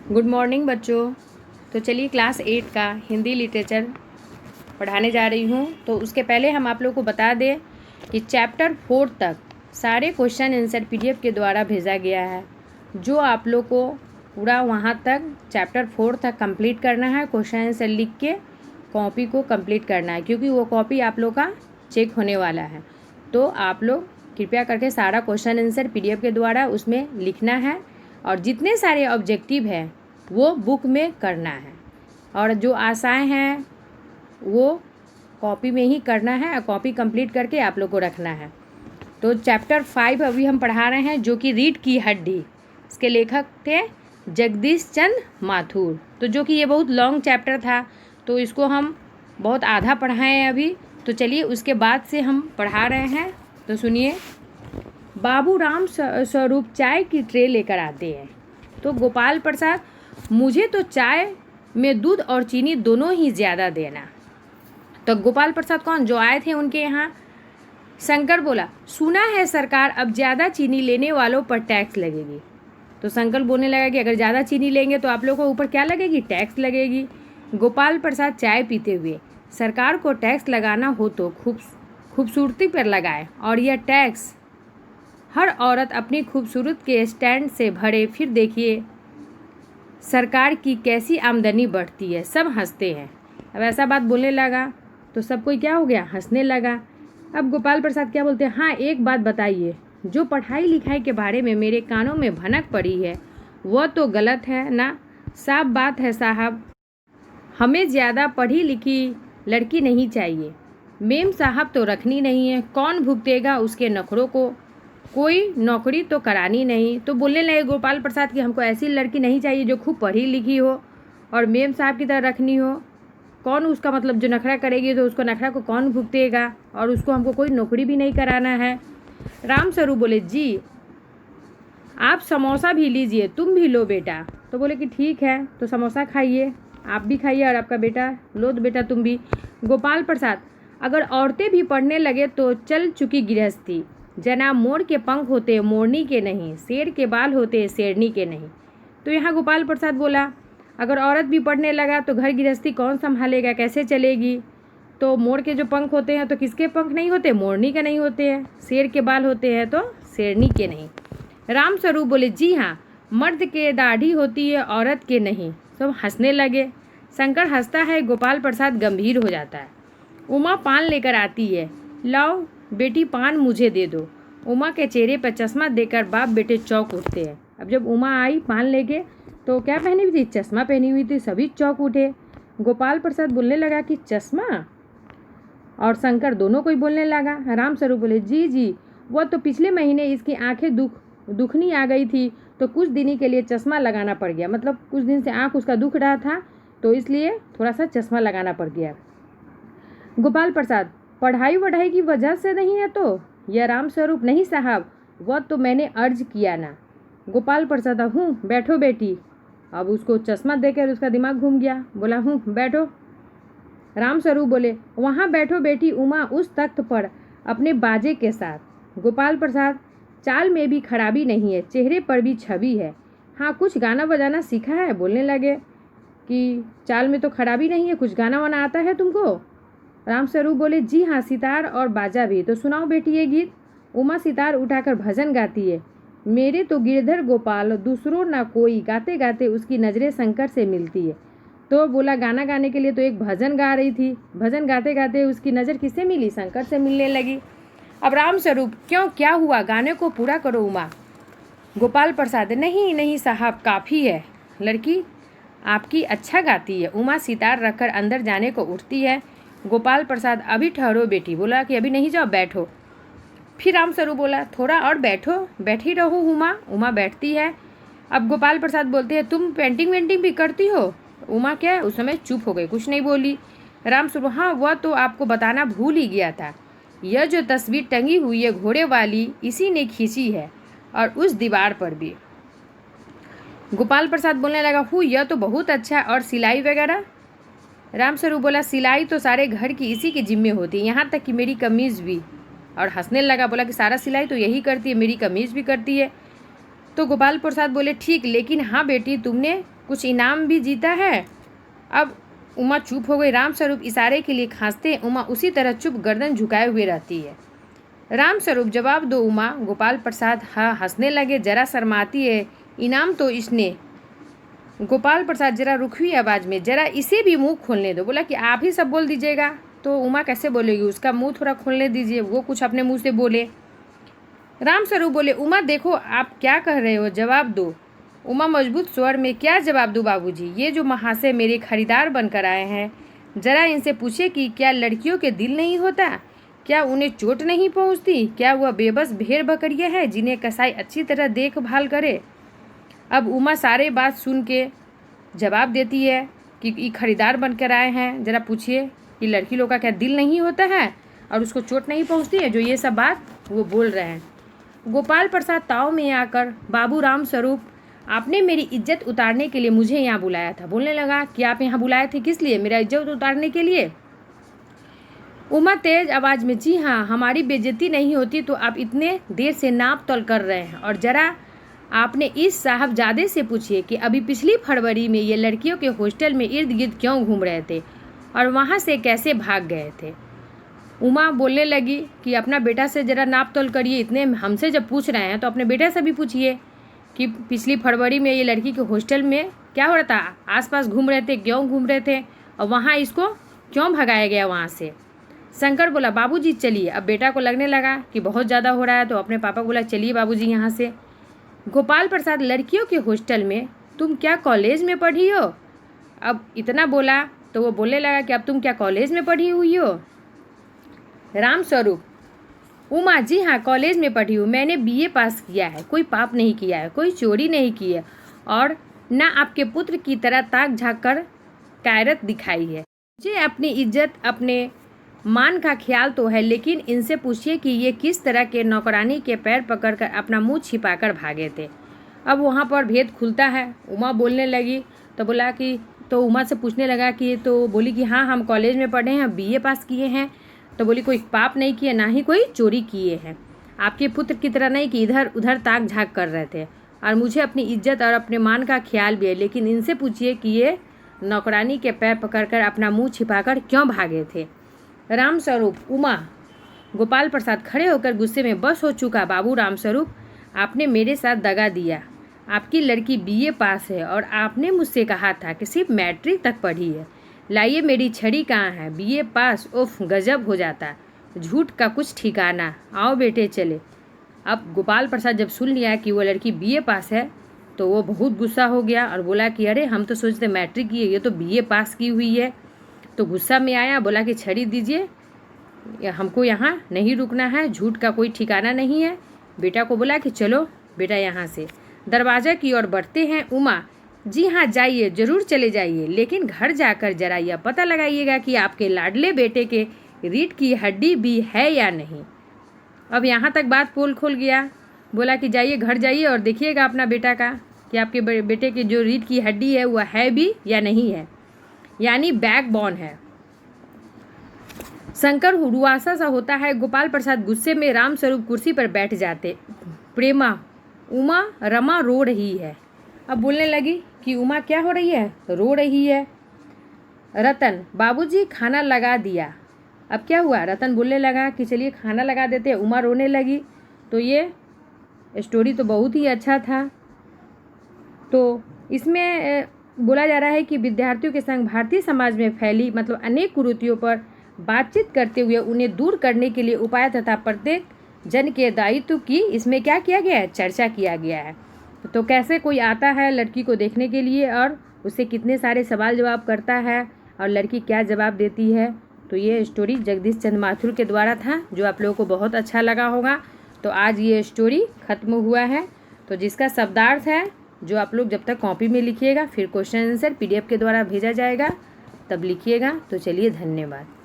Good morning बच्चों। तो चलिए क्लास 8 का हिंदी लिटरेचर पढ़ाने जा रही हूँ। तो उसके पहले हम आप लोगों को बता दें कि चैप्टर 4 तक सारे क्वेश्चन आंसर पीडीएफ के द्वारा भेजा गया है। जो आप लोग को पूरा वहाँ तक चैप्टर 4 तक कंप्लीट करना है, क्वेश्चन आंसर लिख के कॉपी को कंप्लीट करना है, क्योंकि वो कॉपी आप लोग का चेक होने वाला है। तो आप लोग कृपया करके सारा क्वेश्चन आंसर पीडीएफ के द्वारा उसमें लिखना है, और जितने सारे ऑब्जेक्टिव हैं वो बुक में करना है, और जो आशाएं हैं वो कॉपी में ही करना है, और कॉपी कंप्लीट करके आप लोग को रखना है। तो चैप्टर 5 अभी हम पढ़ा रहे हैं, जो कि रीढ़ की हड्डी। इसके लेखक थे जगदीश चंद्र माथुर। तो जो कि ये बहुत लॉन्ग चैप्टर था, तो इसको हम बहुत आधा पढ़ाए हैं अभी। तो चलिए उसके बाद से हम पढ़ा रहे हैं। तो सुनिए। बाबू राम स्वरूप चाय की ट्रे लेकर आते हैं। तो गोपाल प्रसाद, मुझे तो चाय में दूध और चीनी दोनों ही ज़्यादा देना। तो गोपाल प्रसाद कौन, जो आए थे उनके यहाँ। शंकर बोला, सुना है सरकार अब ज़्यादा चीनी लेने वालों पर टैक्स लगेगी। तो शंकर बोलने लगा कि अगर ज़्यादा चीनी लेंगे तो आप लोगों को ऊपर क्या लगेगी, टैक्स लगेगी। गोपाल प्रसाद चाय पीते हुए, सरकार को टैक्स लगाना हो तो खूबसूरती पर लगाए, और यह टैक्स हर औरत अपनी खूबसूरत के स्टैंड से भरे, फिर देखिए सरकार की कैसी आमदनी बढ़ती है। सब हंसते हैं। अब ऐसा बात बोलने लगा तो सब कोई क्या हो गया, हंसने लगा। अब गोपाल प्रसाद क्या बोलते हैं, हाँ एक बात बताइए, जो पढ़ाई लिखाई के बारे में मेरे कानों में भनक पड़ी है वह तो गलत है ना। साफ बात है साहब, हमें ज़्यादा पढ़ी लिखी लड़की नहीं चाहिए। मेम साहब तो रखनी नहीं है, कौन भुगतेगा उसके नखरों को, कोई नौकरी तो करानी नहीं। तो बोलने लगे गोपाल प्रसाद कि हमको ऐसी लड़की नहीं चाहिए जो खूब पढ़ी लिखी हो और मेम साहब की तरह रखनी हो। कौन उसका मतलब जो नखरा करेगी तो उसको नखरा को कौन भुगतेगा, और उसको हमको कोई नौकरी भी नहीं कराना है। राम स्वरूप बोले, जी आप समोसा भी लीजिए, तुम भी लो बेटा। तो बोले कि ठीक है, तो समोसा खाइए, आप भी खाइए, और आपका बेटा लो बेटा तुम भी। गोपाल प्रसाद, अगर औरतें भी पढ़ने लगे तो चल चुकी गृहस्थी। जनाब मोर के पंख होते मोरनी के नहीं, शेर के बाल होते शेरनी के नहीं। तो यहाँ गोपाल प्रसाद बोला, अगर औरत भी पढ़ने लगा तो घर गृहस्थी कौन संभालेगा, कैसे चलेगी। तो मोर के जो पंख होते हैं तो किसके पंख नहीं होते, मोरनी के नहीं होते हैं। शेर के बाल होते हैं तो शेरनी के नहीं। राम स्वरूप बोले, जी हाँ, मर्द के दाढ़ी होती है औरत के नहीं। सब हंसने लगे। शंकर हंसता है, गोपाल प्रसाद गंभीर हो जाता है। उमा पान लेकर आती है, लाओ बेटी पान मुझे दे दो। उमा के चेहरे पर चश्मा देकर बाप बेटे चौंक उठते हैं। अब जब उमा आई पान लेके तो क्या पहनी हुई थी, चश्मा पहनी हुई थी। सभी चौंक उठे। गोपाल प्रसाद बोलने लगा कि चश्मा, और शंकर दोनों को ही बोलने लगा। राम स्वरूप बोले, जी जी, वह तो पिछले महीने इसकी आंखें दुखनी आ गई थी, तो कुछ दिन के लिए चश्मा लगाना पड़ गया। मतलब कुछ दिन से आंख उसका दुख रहा था, तो इसलिए थोड़ा सा चश्मा लगाना पड़ गया। गोपाल प्रसाद, पढ़ाई वढ़ाई की वजह से नहीं है तो। यह राम स्वरूप, नहीं साहब, वह तो मैंने अर्ज किया ना। गोपाल प्रसाद, हूँ बैठो बेटी। अब उसको चश्मा देकर उसका दिमाग घूम गया। बोला, हूँ बैठो। राम स्वरूप बोले, वहाँ बैठो बेटी उमा, उस तख्त पर अपने बाजे के साथ। गोपाल प्रसाद, चाल में भी खराबी नहीं है, चेहरे पर भी छवि है। हाँ कुछ गाना बजाना सीखा है। बोलने लगे कि चाल में तो खराबी नहीं है, कुछ गाना वाना आता है तुमको। राम स्वरूप बोले, जी हाँ, सितार और बाजा भी। तो सुनाओ बेटी ये गीत। उमा सितार उठाकर भजन गाती है, मेरे तो गिरधर गोपाल दूसरों ना कोई। गाते गाते उसकी नज़रें शंकर से मिलती है। तो बोला गाना गाने के लिए तो एक भजन गा रही थी, भजन गाते गाते उसकी नज़र किससे मिली, शंकर से मिलने लगी। अब राम स्वरूप, क्यों क्या हुआ, गाने को पूरा करो उमा। गोपाल प्रसाद, नहीं नहीं साहब, काफ़ी है, लड़की आपकी अच्छा गाती है। उमा सितार रखकर अंदर जाने को उठती है। गोपाल प्रसाद, अभी ठहरो बेटी। बोला कि अभी नहीं जाओ, बैठो। फिर राम स्वरूप बोला, थोड़ा और बैठो, बैठी रहो उमा। उमा बैठती है। अब गोपाल प्रसाद बोलते हैं, तुम पेंटिंग वेंटिंग भी करती हो। उमा क्या उस समय चुप हो गई, कुछ नहीं बोली। राम स्वरूप, हाँ वह तो आपको बताना भूल ही गया था, यह जो तस्वीर टंगी हुई है घोड़े वाली, इसी ने खींची है, और उस दीवार पर भी। गोपाल प्रसाद बोलने लगा, यह तो बहुत अच्छा, और सिलाई वगैरह। राम स्वरूप बोला, सिलाई तो सारे घर की इसी के जिम्मे होती है, यहाँ तक कि मेरी कमीज़ भी। और हंसने लगा। बोला कि सारा सिलाई तो यही करती है, मेरी कमीज़ भी करती है। तो गोपाल प्रसाद बोले ठीक, लेकिन हाँ बेटी, तुमने कुछ इनाम भी जीता है। अब उमा चुप हो गई। रामस्वरूप इशारे के लिए खांसते, उमा उसी तरह चुप गर्दन झुकाए हुए रहती है। रामस्वरूप जवाब दो उमा। गोपाल प्रसाद हाँ हंसने लगे। जरा शर्माती है, इनाम तो इसने। गोपाल प्रसाद जरा रुखी आवाज़ में, जरा इसे भी मुंह खोलने दो। बोला कि आप ही सब बोल दीजिएगा तो उमा कैसे बोलेगी, उसका मुंह थोड़ा खोलने दीजिए, वो कुछ अपने मुंह से बोले। रामस्वरूप बोले उमा देखो आप क्या कह रहे हो, जवाब दो। उमा मजबूत स्वर में, क्या जवाब दूँ बाबूजी, ये जो महाशय मेरे खरीदार बनकर आए हैं, जरा इनसे पूछे कि क्या लड़कियों के दिल नहीं होता, क्या उन्हें चोट नहीं पहुंचती, क्या वह बेबस भेड़ बकरियां हैं जिन्हें कसाई अच्छी तरह देखभाल करे। अब उमा सारे बात सुन के जवाब देती है कि खरीदार बनकर आए हैं, ज़रा पूछिए कि लड़की लोग का क्या दिल नहीं होता है और उसको चोट नहीं पहुंचती है, जो ये सब बात वो बोल रहे हैं। गोपाल प्रसाद ताव में आकर, बाबू रामस्वरूप, आपने मेरी इज्जत उतारने के लिए मुझे यहाँ बुलाया था। बोलने लगा कि आप यहाँ बुलाए थे किस लिए, मेरा इज्जत उतारने के लिए। उमा तेज आवाज़ में, जी हाँ, हमारी बेइज्जती नहीं होती तो आप इतने देर से नाप तोल कर रहे हैं। और ज़रा आपने इस साहबजादे से पूछिए कि अभी पिछली फरवरी में ये लड़कियों के हॉस्टल में इर्द गिर्द क्यों घूम रहे थे और वहाँ से कैसे भाग गए थे। उमा बोलने लगी कि अपना बेटा से ज़रा नाप तोल करिए, इतने हमसे जब पूछ रहे हैं तो अपने बेटे से भी पूछिए कि पिछली फरवरी में ये लड़की के हॉस्टल में क्या हो रहा था, आसपास घूम रहे थे, क्यों घूम रहे थे और वहाँ इसको क्यों भगाया गया वहाँ से। शंकर बोला बाबूजी चलिए। अब बेटा को लगने लगा कि बहुत ज़्यादा हो रहा है तो अपने पापा को बोला चलिए बाबूजी यहाँ से। गोपाल प्रसाद, लड़कियों के हॉस्टल में, तुम क्या कॉलेज में पढ़ी हो। अब इतना बोला तो वो बोलने लगा कि अब तुम क्या कॉलेज में पढ़ी हुई हो। रामस्वरूप, उमा, जी हाँ कॉलेज में पढ़ी हूँ, मैंने बीए पास किया है, कोई पाप नहीं किया है, कोई चोरी नहीं की है और ना आपके पुत्र की तरह ताक झाँक कर कायरत दिखाई है। मुझे अपनी इज्जत, अपने मान का ख्याल तो है, लेकिन इनसे पूछिए कि ये किस तरह के नौकरानी के पैर पकड़कर अपना मुंह छिपाकर भागे थे। अब वहाँ पर भेद खुलता है। उमा बोलने लगी तो बोला कि, तो उमा से पूछने लगा कि, तो बोली कि हाँ हम कॉलेज में पढ़े हैं, बीए पास किए हैं। तो बोली कोई पाप नहीं किए, ना ही कोई चोरी किए हैं, आपके पुत्र की तरह नहीं कि इधर उधर ताक झाँक कर रहे थे, और मुझे अपनी इज्जत और अपने मान का ख्याल भी है, लेकिन इनसे पूछिए कि ये नौकरानी के पैर पकड़कर अपना मुंह छिपाकर क्यों भागे थे। रामस्वरूप, उमा। गोपाल प्रसाद खड़े होकर गुस्से में, बस हो चुका बाबू रामस्वरूप, आपने मेरे साथ दगा दिया। आपकी लड़की बीए पास है और आपने मुझसे कहा था कि सिर्फ मैट्रिक तक पढ़ी है। लाइए मेरी छड़ी कहाँ है, बीए पास, उफ गजब हो जाता, झूठ का कुछ ठिकाना। आओ बेटे चले। अब गोपाल प्रसाद जब सुन लिया कि वो लड़की बीए पास है तो वो बहुत गुस्सा हो गया और बोला कि अरे हम तो सोचते मैट्रिक की है, ये तो बीए पास की हुई है। तो गुस्सा में आया, बोला कि छड़ी दीजिए, हमको यहाँ नहीं रुकना है, झूठ का कोई ठिकाना नहीं है। बेटा को बोला कि चलो बेटा यहाँ से। दरवाज़ा की ओर बढ़ते हैं। उमा, जी हाँ जाइए, ज़रूर चले जाइए, लेकिन घर जाकर जरा यह पता लगाइएगा कि आपके लाडले बेटे के रीढ़ की हड्डी भी है या नहीं। अब यहाँ तक बात पोल खोल गया। बोला कि जाइए घर जाइए और देखिएगा अपना बेटा का कि आपके बेटे की जो रीढ़ की हड्डी है वह है भी या नहीं है, यानी बैकबोन है। शंकर हुड़ुआसा सा होता है। गोपाल प्रसाद गुस्से में रामस्वरूप कुर्सी पर बैठ जाते। प्रेमा, उमा, रमा रो रही है। अब बोलने लगी कि उमा क्या हो रही है, रो रही है। रतन, बाबूजी खाना लगा दिया। अब क्या हुआ, रतन बोलने लगा कि चलिए खाना लगा देते। उमा रोने लगी। तो ये स्टोरी तो बहुत ही अच्छा था। तो इसमें बोला जा रहा है कि विद्यार्थियों के संग भारतीय समाज में फैली मतलब अनेक कुरीतियों पर बातचीत करते हुए उन्हें दूर करने के लिए उपाय तथा प्रत्येक जन के दायित्व की इसमें क्या किया गया है, चर्चा किया गया है। तो कैसे कोई आता है लड़की को देखने के लिए और उससे कितने सारे सवाल जवाब करता है और लड़की क्या जवाब देती है। तो ये स्टोरी जगदीश चंद्र माथुर के द्वारा था, जो आप लोगों को बहुत अच्छा लगा होगा। तो आज ये स्टोरी ख़त्म हुआ है। तो जिसका शब्दार्थ है जो आप लोग जब तक कॉपी में लिखिएगा, फिर क्वेश्चन आंसर PDF के द्वारा भेजा जाएगा, तब लिखिएगा। तो चलिए धन्यवाद।